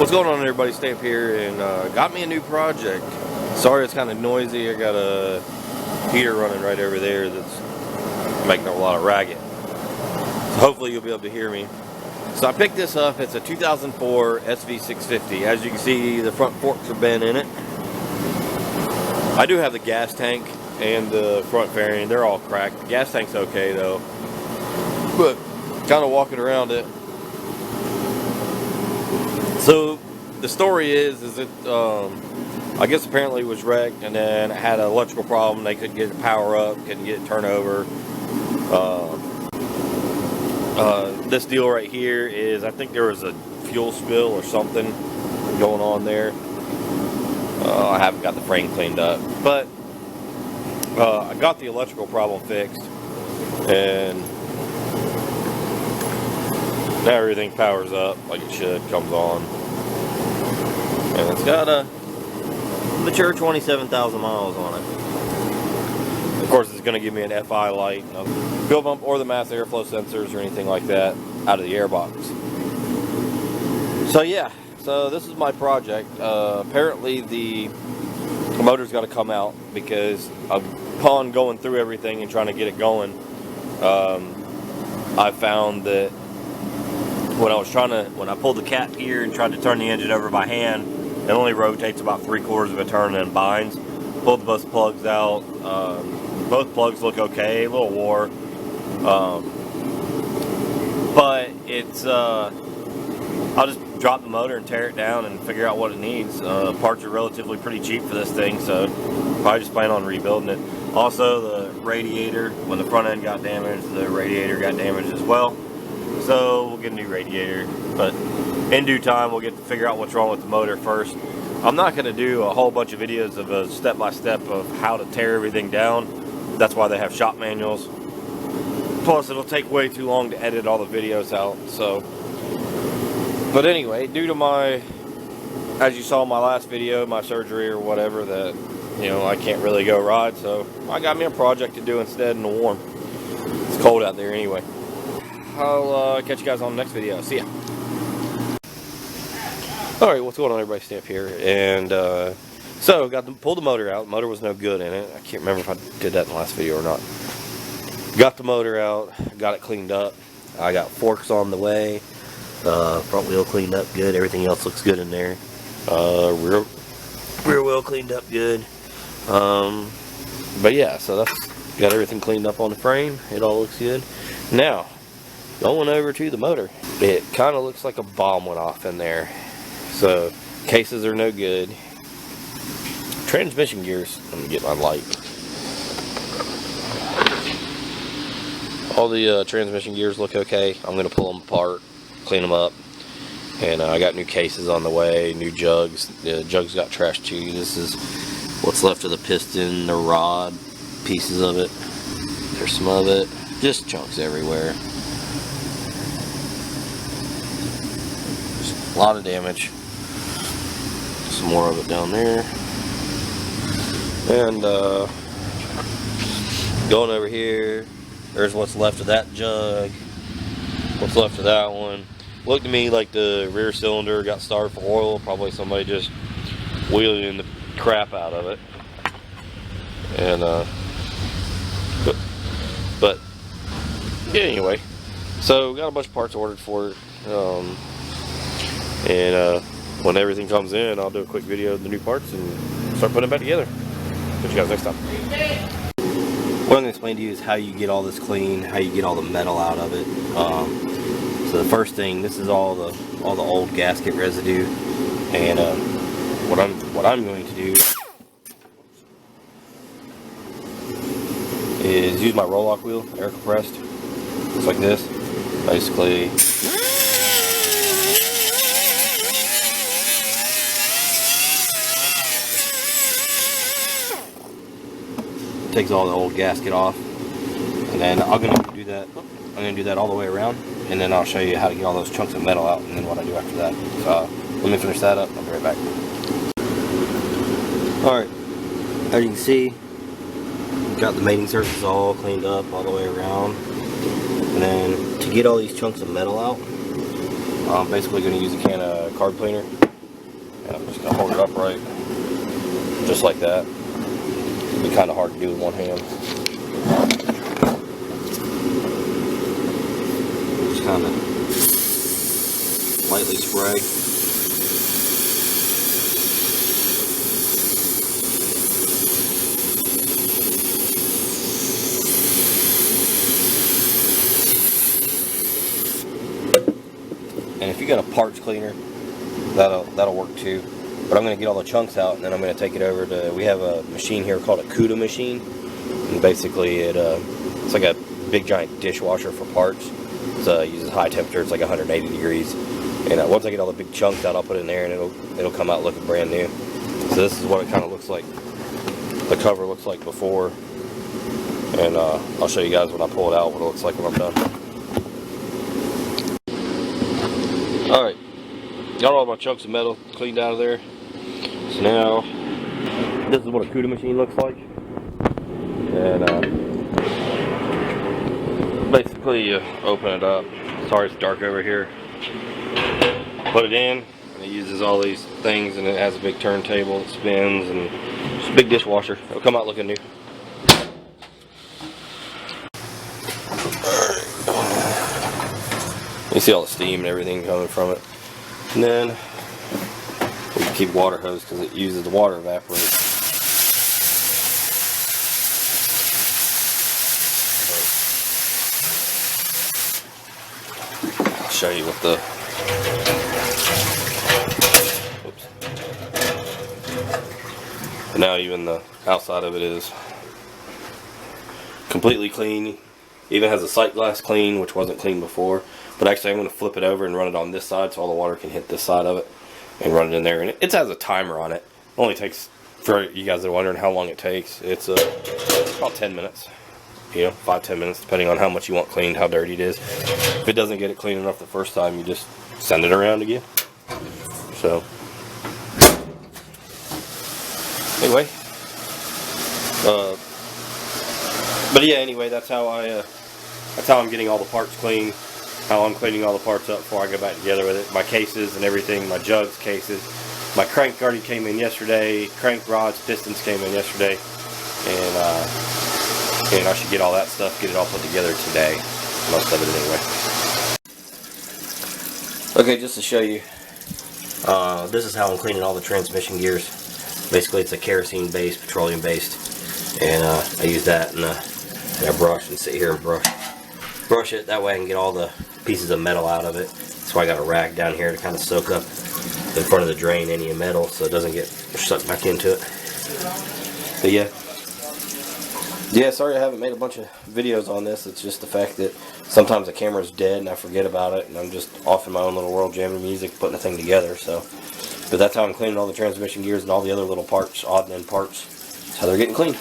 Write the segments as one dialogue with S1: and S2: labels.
S1: What's going on, everybody? Stay up here and got me a new project. Sorry it's kind of noisy. I got a heater running right over there that's making a lot of racket. So hopefully you'll be able to hear me. So I picked this up. It's a 2004 SV650. As you can see, the front forks are bent in it. I do have the gas tank and the front fairing. They're all cracked. The gas tank's okay though. But kind of walking around it. So the story is it I guess apparently it was wrecked, and then it had an electrical problem. They couldn't get it power up, couldn't get it turn over. This deal right here is, I think there was a fuel spill or something going on there. I haven't got the frame cleaned up, but I got the electrical problem fixed, and now everything powers up like it should, comes on, and it's got a mature 27,000 miles on it. Of course, it's going to give me an FI light, no fuel pump or the mass airflow sensors or anything like that out of the airbox. So yeah, so this is my project. Apparently the motor's got to come out because upon going through everything and trying to get it going, I found that when I pulled the cap here and tried to turn the engine over by hand, it only rotates about 3/4 of a turn and binds. Pulled both plugs out. Both plugs look okay, a little wore. But it's, I'll just drop the motor and tear it down and figure out what it needs. Parts are relatively pretty cheap for this thing, so probably just plan on rebuilding it. Also, the radiator, when the front end got damaged, the radiator got damaged as well. So we'll get a new radiator, but in due time we'll get to figure out what's wrong with the motor first. I'm not going to do a whole bunch of videos of a step-by-step of how to tear everything down. That's why they have shop manuals. Plus it'll take way too long to edit all the videos out. So, but anyway, due to my, as you saw in my last video, my surgery or whatever, that, you know, I can't really go ride, so I got me a project to do instead in the warm. It's cold out there anyway. I'll catch you guys on the next video. See ya. Alright, what's going on, everybody? Stay up here. And so pulled the motor out. The motor was no good in it. I can't remember if I did that in the last video or not. Got the motor out, got it cleaned up. I got forks on the way. Front wheel cleaned up good. Everything else looks good in there. Rear wheel cleaned up good. But yeah, so that's got everything cleaned up on the frame. It all looks good. Now, going over to the motor, it kind of looks like a bomb went off in there. So cases are no good. Transmission gears, let me get my light. All the transmission gears look okay. I'm going to pull them apart, clean them up, and I got new cases on the way, new jugs. The jugs got trashed too. This is what's left of the piston, the rod, pieces of it. There's some of it, just chunks everywhere. Just a lot of damage. Some more of it down there. And going over here, there's what's left of that jug, what's left of that one. Looked to me like the rear cylinder got starved for oil. Probably somebody just wheeling the crap out of it. And but yeah, anyway, so got a bunch of parts ordered for it. When everything comes in, I'll do a quick video of the new parts and start putting them back together. Catch you guys next time. What I'm going to explain to you is how you get all this clean, how you get all the metal out of it. So the first thing, this is all the old gasket residue, and what I'm going to do is use my roll-lock wheel, air compressed, just like this. Basically, takes all the old gasket off, and then I'm gonna do that all the way around, and then I'll show you how to get all those chunks of metal out, and then what I do after that. So let me finish that up. I'll be right back. Alright, as you can see, got the mating surface all cleaned up all the way around, and then to get all these chunks of metal out, I'm basically going to use a can of carb cleaner
S2: Just gonna hold it upright, just like that. It'd be kind of hard to do with one hand. Just kind of lightly spray. And if you got a parts cleaner, that'll work too. But I'm going to get all the chunks out, and then I'm going to take it over to, we have a machine here called a CUDA machine. And basically it's like a big giant dishwasher for parts. It uses high temperature, it's like 180 degrees. And once I get all the big chunks out, I'll put it in there, and it'll come out looking brand new. So this is what it kind of looks like, the cover looks like before. And I'll show you guys when I pull it out what it looks like when I'm done. Alright, got all my chunks of metal cleaned out of there. So now, this is what a CUDA machine looks like. And basically you open it up. Sorry it's dark over here. Put it in, and it uses all these things, and it has a big turntable that spins, and it's a big dishwasher. It'll come out looking new. You see all the steam and everything coming from it. And then we can keep water hose because it uses the water evaporate. I'll show you what the oops. Now even the outside of it is completely clean. Even has a sight glass clean, which wasn't clean before. But actually I'm going to flip it over and run it on this side so all the water can hit this side of it. And run it in there. And it has a timer on it. It only takes, for you guys that are wondering how long it takes, it's about 10 minutes. You know, 5-10 minutes depending on how much you want cleaned, how dirty it is. If it doesn't get it clean enough the first time, you just send it around again. So, anyway. But yeah, anyway, that's how I'm getting all the parts clean. How I'm cleaning all the parts up before I go back together with it. My cases and everything, my jugs, cases. My crank already came in yesterday. Crank rods, pistons came in yesterday. And I should get all that stuff, get it all put together today. Most of it anyway. Okay, just to show you, this is how I'm cleaning all the transmission gears. Basically it's a kerosene based, petroleum based. And I use that and a brush and sit here and brush it. That way I can get all the pieces of metal out of it. So I got a rag down here to kind of soak up in front of the drain any metal so it doesn't get sucked back into it. But yeah, sorry I haven't made a bunch of videos on this. It's just the fact that sometimes the camera's dead and I forget about it and I'm just off in my own little world jamming music, putting a thing together. So, but that's how I'm cleaning all the transmission gears and all the other little parts, odd and end parts. That's how they're getting cleaned.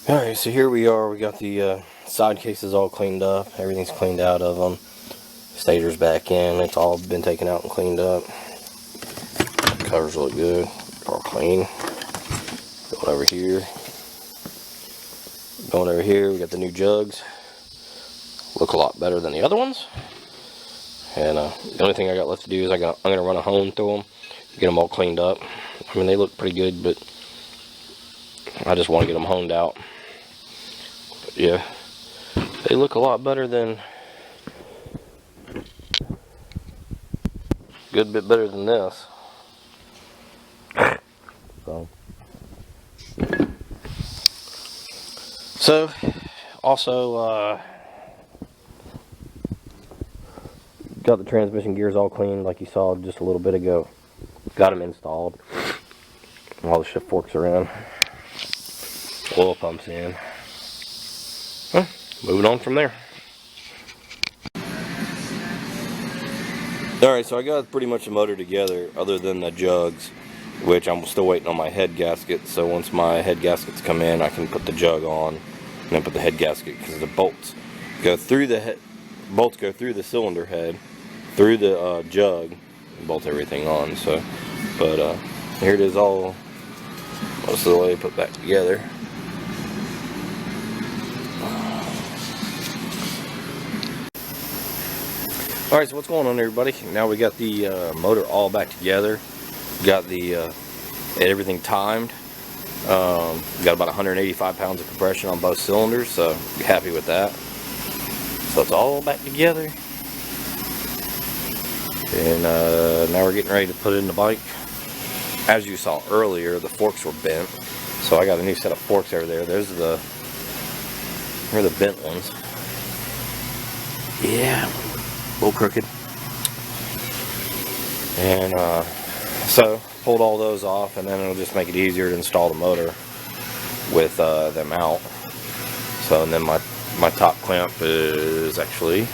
S2: Alright, so here we are. We got the side cases all cleaned up. Everything's cleaned out of them. Stator's back in. It's all been taken out and cleaned up. Covers look good. All clean. Going over here. Going over here, we got the new jugs. Look a lot better than the other ones. And the only thing I got left to do is I'm going to run a hone through them. Get them all cleaned up. I mean, they look pretty good, but I just want to get them honed out. But yeah, they look a lot better than, good bit better than this. So also got the transmission gears all cleaned like you saw just a little bit ago. Got them installed. All the shift forks around. Oil pumps in. Well, moving on from there. Alright, so I got pretty much the motor together other than the jugs, which I'm still waiting on my head gasket. So once my head gaskets come in, I can put the jug on and then put the head gasket, because the bolts go through the cylinder head, through the jug, and bolt everything on. So, but here it is, all most of the way put back together. Alright, so what's going on, everybody? Now we got the motor all back together. Got the everything timed. Got about 185 pounds of compression on both cylinders, so happy with that. So it's all back together. And now we're getting ready to put it in the bike. As you saw earlier, the forks were bent. So I got a new set of forks over there. Those are the bent ones. Yeah. A little crooked. And so pulled all those off, and then it'll just make it easier to install the motor with them out. So, and then my top clamp is actually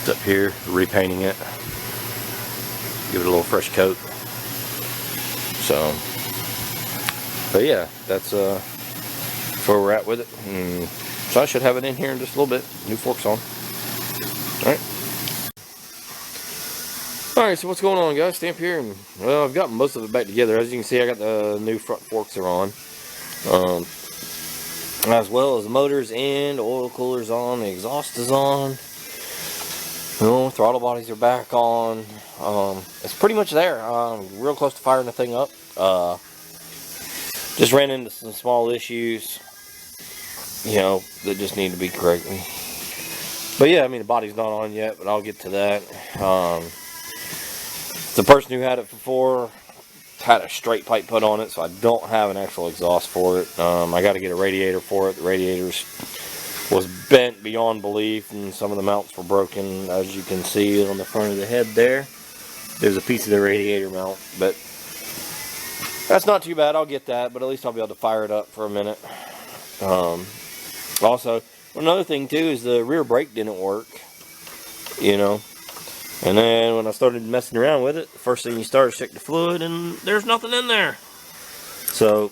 S2: it's up here, repainting it, give it a little fresh coat. So, but yeah, that's where we're at with it. And so I should have it in here in just a little bit. New forks on. Alright, so what's going on, guys? Stay up here, and well, I've got most of it back together. As you can see, I got the new front forks are on, as well as the motors and oil cooler's on, the exhaust is on. Throttle bodies are back on. It's pretty much there. Real close to firing the thing up. Just ran into some small issues, that just need to be corrected. But yeah, I mean, the body's not on yet, but I'll get to that. The person who had it before had a straight pipe put on it, so I don't have an actual exhaust for it. I got to get a radiator for it. The radiator was bent beyond belief, and some of the mounts were broken, as you can see on the front of the head there. There's a piece of the radiator mount, but that's not too bad. I'll get that, but at least I'll be able to fire it up for a minute. Also, another thing too is the rear brake didn't work, and then when I started messing around with it, the first thing you start is check the fluid, and there's nothing in there. So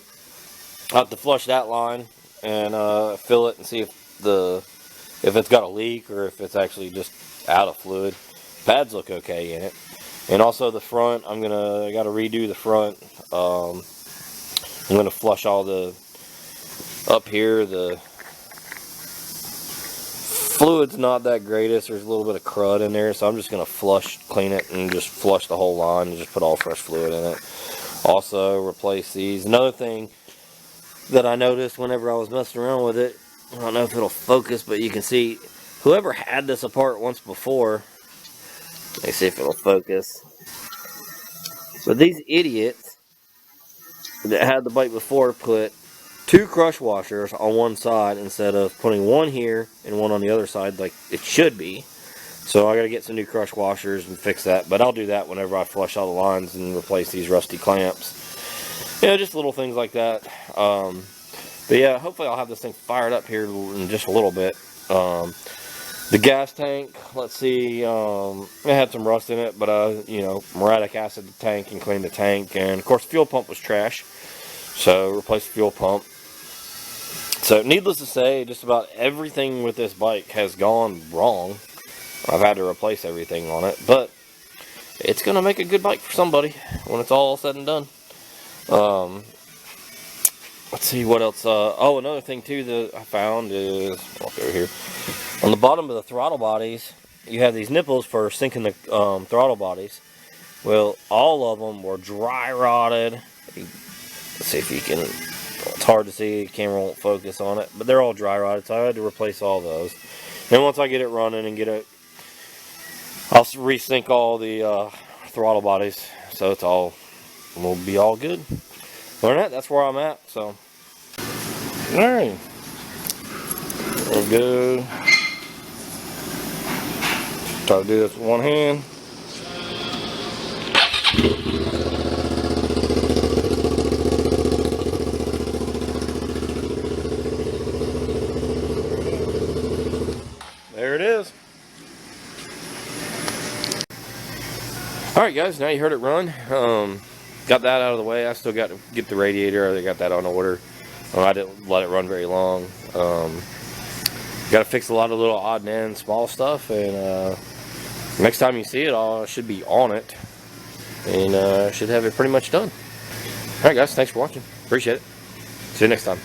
S2: I have to flush that line and fill it and see if it's got a leak or if it's actually just out of fluid. Pads look okay in it. And also the front, I got to redo the front. I'm gonna flush all the up here. The fluid's not that greatest. There's a little bit of crud in there, so I'm just gonna clean it, and just flush the whole line and just put all fresh fluid in it. Also replace these. Another thing that I noticed whenever I was messing around with it, I don't know if it'll focus, but you can see whoever had this apart once before. Let me see if it'll focus. So these idiots that had the bike before put 2 crush washers on one side instead of putting one here and one on the other side like it should be. So I got to get some new crush washers and fix that, but I'll do that whenever I flush all the lines and replace these rusty clamps. Just little things like that. But yeah, hopefully I'll have this thing fired up here in just a little bit. The gas tank, let's see, it had some rust in it, but muriatic acid the tank and cleaned the tank, and of course the fuel pump was trash, so replaced the fuel pump. So needless to say, just about everything with this bike has gone wrong. I've had to replace everything on it, but it's gonna make a good bike for somebody when it's all said and done. Let's see what else. Oh, another thing too that I found is, walk over here, on the bottom of the throttle bodies, you have these nipples for sinking the throttle bodies. Well, all of them were dry rotted. Let's see if you can, it's hard to see, the camera won't focus on it, but they're all dry rotted, so I had to replace all those. And once I get it running and get it, I'll resync all the throttle bodies, so will be all good. Other than that, that's where I'm at, so. Alright. We're good. Try to do this with one hand. There it is. Alright guys, now you heard it run. Got that out of the way. I still got to get the radiator. I got that on order. I didn't let it run very long. Got to fix a lot of little odd and end small stuff, and next time you see it, I should be on it, and should have it pretty much done. Alright guys, thanks for watching. Appreciate it. See you next time.